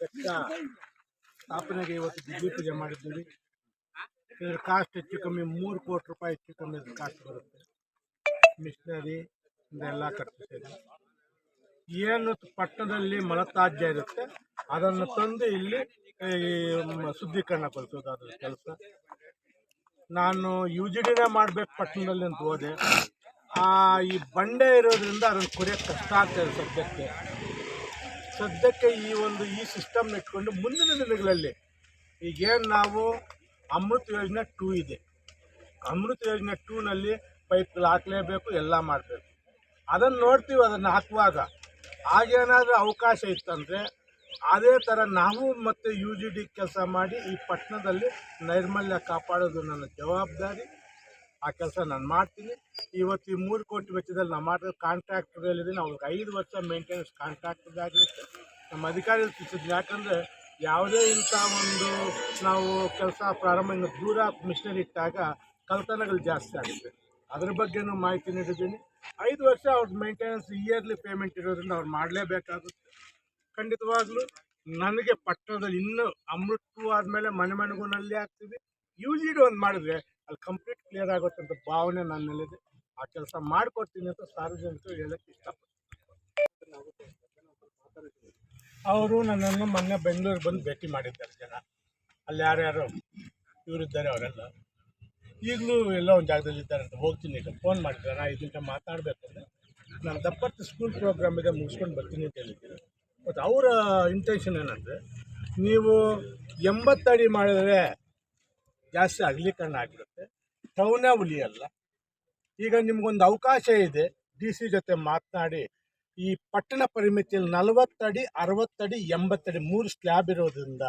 ಕಚ್ಚ ಸ್ಥಾಪನೆಗೆ ಇವತ್ತು ದಿಗ್ಗಿ ಪೂಜೆ ಮಾಡಿದ್ದೀವಿ. ಇದರ ಕಾಸ್ಟ್ ಹೆಚ್ಚು ಕಮ್ಮಿ 3 ಕೋಟಿ ರೂಪಾಯಿ ಹೆಚ್ಚು ಕಮ್ಮಿ ಕಾಸ್ಟ್ ಬರುತ್ತೆ. ಮಿಷನರಿ ಇದೆಲ್ಲ ಖರ್ಚು ಸೇರಿ ಏನು ಪಟ್ಟಣದಲ್ಲಿ ಮಲತ್ಯಾಜ್ಯ ಇರುತ್ತೆ ಅದನ್ನು ತಂದು ಇಲ್ಲಿ ಶುದ್ಧೀಕರಣಗೊಳಿಸೋದು ಅದ್ರ ಕೆಲಸ. ನಾನು UGDನೇ ಮಾಡಬೇಕು ಪಟ್ಟಣದಲ್ಲಿ ಅಂತ ಹೋದೆ. ಈ ಬಂಡೆ ಇರೋದ್ರಿಂದ ಅದನ್ನು ಕೊರೆಯೋಕ್ಕೆ ಕಷ್ಟ ಆಗ್ತಾಯಿದೆ ಸದ್ಯಕ್ಕೆ ಈ ಸಿಸ್ಟಮ್ನ ಇಟ್ಕೊಂಡು ಮುಂದಿನ ದಿನಗಳಲ್ಲಿ ಈಗೇನು ನಾವು ಅಮೃತ್ ಯೋಜನೆ 2 ಇದೆ. ಅಮೃತ್ ಯೋಜನೆ 2ನಲ್ಲಿ ಪೈಪ್ಗಳು ಹಾಕಲೇಬೇಕು, ಎಲ್ಲ ಮಾಡಬೇಕು. ಅದನ್ನು ನೋಡ್ತೀವಿ. ಅದನ್ನು ಹಾಕುವಾಗ ಆಗೇನಾದರೂ ಅವಕಾಶ ಇತ್ತಂದರೆ ಅದೇ ಥರ ನಾವು ಮತ್ತು UGD ಕೆಲಸ ಮಾಡಿ ಈ ಪಟ್ಟಣದಲ್ಲಿ ನೈರ್ಮಲ್ಯ ಕಾಪಾಡೋದು ನನ್ನ ಜವಾಬ್ದಾರಿ. ಆ ಕೆಲಸ ನಾನು ಮಾಡ್ತೀನಿ. ಇವತ್ತು ಈ 3 ಕೋಟಿ ವೆಚ್ಚದಲ್ಲಿ ನಾವು ಮಾಡಿರೋ ಕಾಂಟ್ರಾಕ್ಟ್ಗಳಿದ್ದೀನಿ. ಅವ್ರಿಗೆ 5 ವರ್ಷ ಮೇಂಟೆನೆನ್ಸ್ ಕಾಂಟ್ರಾಕ್ಟ್ದಾಗಿರುತ್ತೆ. ನಮ್ಮ ಅಧಿಕಾರಿಗಳು ತಿಳಿಸಿದ್ರು. ಯಾಕಂದರೆ ಯಾವುದೇ ಇಂಥ ಒಂದು ನಾವು ಕೆಲಸ ಪ್ರಾರಂಭ ದೂರ ಮಿಷನರಿ ಇಟ್ಟಾಗ ಕಳ್ತನಗಳು ಜಾಸ್ತಿ ಆಗುತ್ತೆ. ಅದ್ರ ಬಗ್ಗೆನೂ ಮಾಹಿತಿ ನೀಡಿದ್ದೀನಿ. 5 ವರ್ಷ ಅವ್ರ ಮೇಂಟೆನೆನ್ಸ್ ಇಯರ್ಲಿ ಪೇಮೆಂಟ್ ಇರೋದ್ರಿಂದ ಅವ್ರು ಮಾಡಲೇಬೇಕಾಗುತ್ತೆ. ಖಂಡಿತವಾಗ್ಲೂ ನನಗೆ ಪಟ್ಟಣದಲ್ಲಿ ಇನ್ನೂ ಅಮೃತ ಆದಮೇಲೆ ಮನೆ ಮನೆಗೂ ನಲ್ಲಿ ಆಗ್ತೀವಿ. UGD ಒಂದು ಮಾಡಿದ್ರೆ ಅಲ್ಲಿ ಕಂಪ್ಲೀಟ್ ಕ್ಲಿಯರ್ ಆಗುತ್ತೆ ಅಂತ ಭಾವನೆ ನನ್ನಲ್ಲಿದೆ. ಆ ಕೆಲಸ ಮಾಡಿಕೊಡ್ತೀನಿ ಅಂತ ಸಾರ್ವಜನಿಕರು ಹೇಳೋಕ್ಕೆ ಇಷ್ಟಪಡ್ತೀನಿ. ಅವರು ನನ್ನನ್ನು ಮೊನ್ನೆ ಬೆಂಗಳೂರಿಗೆ ಬಂದು ಭೇಟಿ ಮಾಡಿದ್ದಾರೆ ಜನ. ಅಲ್ಲಿ ಯಾರ್ಯಾರು ಇವರಿದ್ದಾರೆ ಅವರೆಲ್ಲ ಈಗಲೂ ಎಲ್ಲ ಒಂದು ಜಾಗದಲ್ಲಿ ಇದ್ದಾರೆ ಅಂತ ಹೋಗ್ತೀನಿ. ಈಗ ಫೋನ್ ಮಾಡಿದ್ದಾರೆ. ನಾ ಇದಕ್ಕೆ ಮಾತಾಡಬೇಕು ಅಂದರೆ ನಾನು ದಪ್ಪತ್ತು ಸ್ಕೂಲ್ ಪ್ರೋಗ್ರಾಮ್ ಇದೆ ಮುಗಿಸ್ಕೊಂಡು ಬರ್ತೀನಿ ಅಂತ ಹೇಳಿದ್ದೀನಿ. ಮತ್ತು ಅವರ ಇಂಟೆನ್ಷನ್ ಏನಂದರೆ ನೀವು 80 ಅಡಿ ಮಾಡಿದ್ರೆ ಜಾಸ್ತಿ ಅಗಲೀಕರಣ ಆಗಿರುತ್ತೆ, ಟೌನೇ ಉಳಿಯಲ್ಲ. ಈಗ ನಿಮಗೊಂದು ಅವಕಾಶ ಇದೆ. DC ಜೊತೆ ಮಾತನಾಡಿ ಈ ಪಟ್ಟಣ ಪರಿಮಿತಿಯಲ್ಲಿ 40 ಅಡಿ 60 ಅಡಿ 80 ಅಡಿ 3 ಸ್ಲ್ಯಾಬ್ ಇರೋದ್ರಿಂದ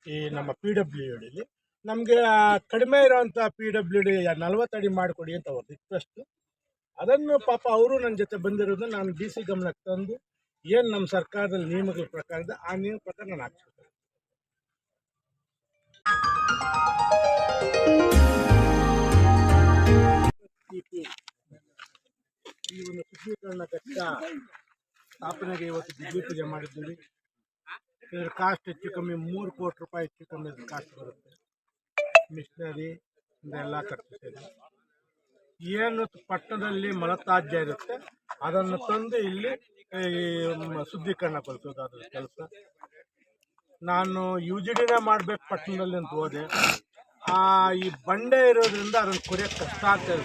ಈ ನಮ್ಮ PWDಲಿ ನಮಗೆ ಕಡಿಮೆ ಇರೋವಂಥ PWD 40 ಅಡಿ ಮಾಡಿಕೊಡಿ ಅಂತ ಅವ್ರ ರಿಕ್ವೆಸ್ಟು. ಅದನ್ನು ಪಾಪ ಅವರು ನನ್ನ ಜೊತೆ ಬಂದಿರೋದನ್ನು ನಾನು DC ಗಮನಕ್ಕೆ ತಂದು ಏನು ನಮ್ಮ ಸರ್ಕಾರದಲ್ಲಿ ನಿಯಮಗಳ ಪ್ರಕಾರ ಇದೆ ಆ ನಿಯಮ ಪ್ರಕಾರ ನಾನು ಹಾಕ್ಸ್ಕೊಳ್ತೇನೆ. ಈ ಒಂದು ಶುದ್ಧೀಕರಣ ಘಟಕ ಸ್ಥಾಪನೆಗೆ ಇವತ್ತು ದಿಗ್ಗಿ ಪೂಜೆ ಮಾಡಿದ್ದೀವಿ. ಇದರ ಕಾಸ್ಟ್ ಹೆಚ್ಚು ಕಮ್ಮಿ 3 ಕೋಟಿ ರೂಪಾಯಿ ಹೆಚ್ಚು ಕಮ್ಮಿ ಕಾಸ್ಟ್ ಬರುತ್ತೆ. ಮಿಷನರಿ ಇದೆಲ್ಲ ಖರ್ಚು ಸೇರಿ ಏನು ಪಟ್ಟಣದಲ್ಲಿ ಮಲತ್ಯಾಜ್ಯ ಇರುತ್ತೆ ಅದನ್ನು ತಂದು ಇಲ್ಲಿ ಶುದ್ಧೀಕರಣಗೊಳಿಸೋದು ಅದ್ರ ಕೆಲಸ. ನಾನು UGDನೇ ಮಾಡಬೇಕು ಪಟ್ಟಣದಲ್ಲಿ ಅಂತ ಹೋದೆ. ಈ ಬಂಡೆ ಇರೋದ್ರಿಂದ ಅದನ್ನು ಕೊರೆಯೋಕ್ಕೆ ಕಷ್ಟ ಆಗ್ತಾಯಿದೆ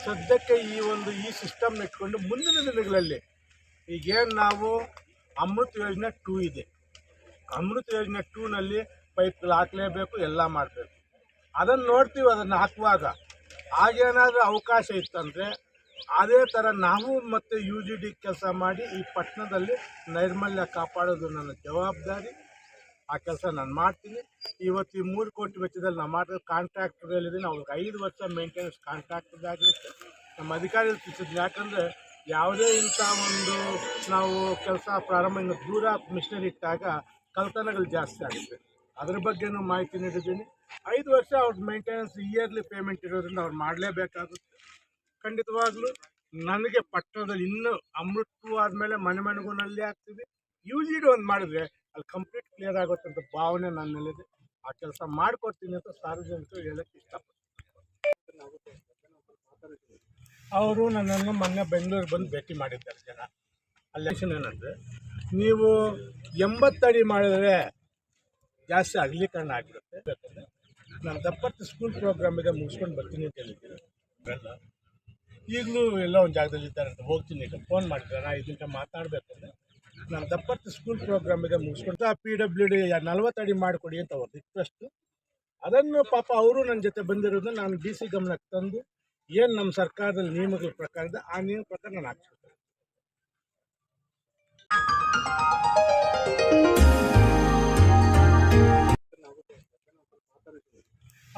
ಸದ್ಯಕ್ಕೆ ಈ ಸಿಸ್ಟಮ್ನ ಇಟ್ಕೊಂಡು ಮುಂದಿನ ದಿನಗಳಲ್ಲಿ ಈಗೇನು ನಾವು ಅಮೃತ್ ಯೋಜನೆ 2 ಇದೆ. ಅಮೃತ್ ಯೋಜನೆ 2ನಲ್ಲಿ ಪೈಪ್ಗಳು ಹಾಕಲೇಬೇಕು, ಎಲ್ಲ ಮಾಡಬೇಕು. ಅದನ್ನು ನೋಡ್ತೀವಿ. ಅದನ್ನು ಹಾಕುವಾಗ ಆಗೇನಾದರೂ ಅವಕಾಶ ಇತ್ತಂದರೆ ಅದೇ ಥರ ನಾವು ಮತ್ತು UGD ಕೆಲಸ ಮಾಡಿ ಈ ಪಟ್ಟಣದಲ್ಲಿ ನೈರ್ಮಲ್ಯ ಕಾಪಾಡೋದು ನನ್ನ ಜವಾಬ್ದಾರಿ. ಆ ಕೆಲಸ ನಾನು ಮಾಡ್ತೀನಿ. ಇವತ್ತು ಈ 3 ಕೋಟಿ ವೆಚ್ಚದಲ್ಲಿ ನಾವು ಮಾಡಿರೋ ಕಾಂಟ್ರಾಕ್ಟ್ಗಳಿದ್ದೀನಿ. ಅವ್ರಿಗೆ 5 ವರ್ಷ ಮೇಂಟೆನೆನ್ಸ್ ಕಾಂಟ್ರಾಕ್ಟ್ದಾಗಿರುತ್ತೆ. ನಮ್ಮ ಅಧಿಕಾರಿಗಳು ತಿಳಿಸಿದ್ರು. ಯಾಕಂದರೆ ಯಾವುದೇ ಇಂಥ ಒಂದು ನಾವು ಕೆಲಸ ಪ್ರಾರಂಭ ದೂರ ಮಿಷನರಿ ಇಟ್ಟಾಗ ಕಳ್ತನಗಳು ಜಾಸ್ತಿ ಆಗುತ್ತೆ. ಅದ್ರ ಬಗ್ಗೆನೂ ಮಾಹಿತಿ ನೀಡಿದ್ದೀನಿ. 5 ವರ್ಷ ಅವ್ರ ಮೇಂಟೆನೆನ್ಸ್ ಇಯರ್ಲಿ ಪೇಮೆಂಟ್ ಇರೋದ್ರಿಂದ ಅವ್ರು ಮಾಡಲೇಬೇಕಾಗುತ್ತೆ. ಖಂಡಿತವಾಗ್ಲೂ ನನಗೆ ಪಟ್ಟಣದಲ್ಲಿ ಇನ್ನೂ ಅಮೃತ ಆದಮೇಲೆ ಮನೆ ಮನೆಗೂ ನಲ್ಲಿ ಆಗ್ತೀವಿ. UGD ಒಂದು ಮಾಡಿದ್ರೆ ಅಲ್ಲಿ ಕಂಪ್ಲೀಟ್ ಕ್ಲಿಯರ್ ಆಗುತ್ತೆ ಅಂತ ಭಾವನೆ ನನ್ನಲ್ಲಿದೆ. ಆ ಕೆಲಸ ಮಾಡಿಕೊಡ್ತೀನಿ ಅಂತ ಸಾರ್ವಜನಿಕರು ಹೇಳೋಕ್ಕೆ ಇಷ್ಟಪಡ್ತೀನಿ. ಅವರು ನನ್ನನ್ನು ಮೊನ್ನೆ ಬೆಂಗಳೂರಿಗೆ ಬಂದು ಭೇಟಿ ಮಾಡಿದ್ದಾರೆ ಜನ. ಅಲ್ಲಿ ಏನಂದರೆ ನೀವು 80 ಅಡಿ ಮಾಡಿದ್ರೆ ಜಾಸ್ತಿ ಅಗಲೀಕರಣ ಆಗಿರುತ್ತೆ. ನಾನು ದಪ್ಪತ್ತು ಸ್ಕೂಲ್ ಪ್ರೋಗ್ರಾಮ್ ಇದೆ ಮುಗಿಸ್ಕೊಂಡು ಬರ್ತೀನಿ ಅಂತ ಹೇಳಿದ್ದೀನಿ. ಅವರೆಲ್ಲ ಈಗಲೂ ಎಲ್ಲ ಒಂದು ಜಾಗದಲ್ಲಿ ಇದ್ದಾರೆ ಅಂತ ಹೋಗ್ತೀನಿ. ಈಗ ಫೋನ್ ಮಾಡಿದ್ದಾರೆ. ನಾ ಇದಕ್ಕೆ ಮಾತಾಡಬೇಕು ಅಂದರೆ ನಾನು ದಪ್ಪತ್ತು ಸ್ಕೂಲ್ ಪ್ರೋಗ್ರಾಮ್ ಇದೆ ಮುಗಿಸ್ಕೊಂಡು PWD 40 ಅಡಿ ಮಾಡಿಕೊಡಿ ಅಂತ ಅವ್ರ ರಿಕ್ವೆಸ್ಟು. ಅದನ್ನು ಪಾಪ ಅವರು ನನ್ನ ಜೊತೆ ಬಂದಿರೋದನ್ನು ನಾನು DC ಗಮನಕ್ಕೆ ತಂದು ಏನು ನಮ್ಮ ಸರ್ಕಾರದಲ್ಲಿ ನಿಯಮಗಳ ಪ್ರಕಾರ ಇದೆ ಆ ನಿಯಮ ಪ್ರಕಾರ ನಾನು ಹಾಕ್ಸ್ಕೊಳ್ತೇನೆ.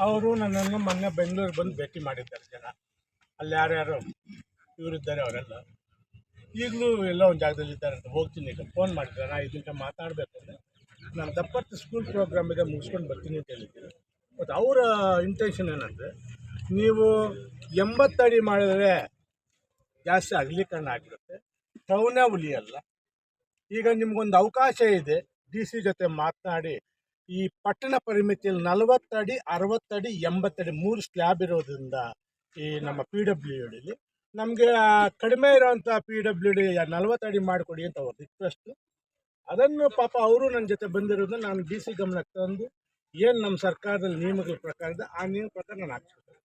ಅವರು ನನ್ನನ್ನು ಮೊನ್ನೆ ಬೆಂಗಳೂರಿಗೆ ಬಂದು ಭೇಟಿ ಮಾಡಿದ್ದಾರೆ ಜನ. ಅಲ್ಲಿ ಯಾರ್ಯಾರು ಇವರಿದ್ದಾರೆ ಅವರೆಲ್ಲ ಈಗಲೂ ಎಲ್ಲ ಒಂದು ಜಾಗದಲ್ಲಿ ಇದ್ದಾರೆ ಅಂತ ಹೋಗ್ತೀನಿ. ಈಗ ಫೋನ್ ಮಾಡಿದ್ದಾರೆ. ನಾ ಇದಕ್ಕೆ ಮಾತಾಡಬೇಕು ಅಂದರೆ ನಾನು ದಪ್ಪತ್ತು ಸ್ಕೂಲ್ ಪ್ರೋಗ್ರಾಮ್ ಇದೆ ಮುಗಿಸ್ಕೊಂಡು ಬರ್ತೀನಿ ಅಂತ ಹೇಳಿದ್ದೀನಿ. ಮತ್ತು ಅವರ ಇಂಟೆನ್ಷನ್ ಏನಂದರೆ ನೀವು 80 ಅಡಿ ಮಾಡಿದ್ರೆ ಜಾಸ್ತಿ ಅಗಲೀಕರಣ ಆಗಿರುತ್ತೆ, ಟೌನೇ ಉಳಿಯಲ್ಲ. ಈಗ ನಿಮ್ಗೊಂದು ಅವಕಾಶ ಇದೆ, ಡಿ ಸಿ ಜೊತೆ ಮಾತನಾಡಿ ಈ ಪಟ್ಟಣ ಪರಿಮಿತಿಯಲ್ಲಿ 40 ಅಡಿ 60 ಅಡಿ 80 ಅಡಿ 3 ಸ್ಲ್ಯಾಬ್ ಇರೋದ್ರಿಂದ ಈ ನಮ್ಮ PWD ನಮಗೆ ಕಡಿಮೆ ಇರೋವಂಥ PWD 40 ಅಡಿ ಮಾಡಿಕೊಡಿ ಅಂತ ಅವ್ರ ರಿಕ್ವೆಸ್ಟ್. ಅದನ್ನು ಪಾಪ ಅವರು ನನ್ನ ಜೊತೆ ಬಂದಿರೋದನ್ನ ನಾನು ಡಿ ಸಿ ಗಮನಕ್ಕೆ ತಂದು ಏನು ನಮ್ಮ ಸರ್ಕಾರದಲ್ಲಿ ನಿಯಮಗಳ ಪ್ರಕಾರ ಇದೆ ಆ ನಿಯಮ ಪ್ರಕಾರ ನಾನು ಹಾಕ್ಸ್ಕೊಳ್ತೇನೆ.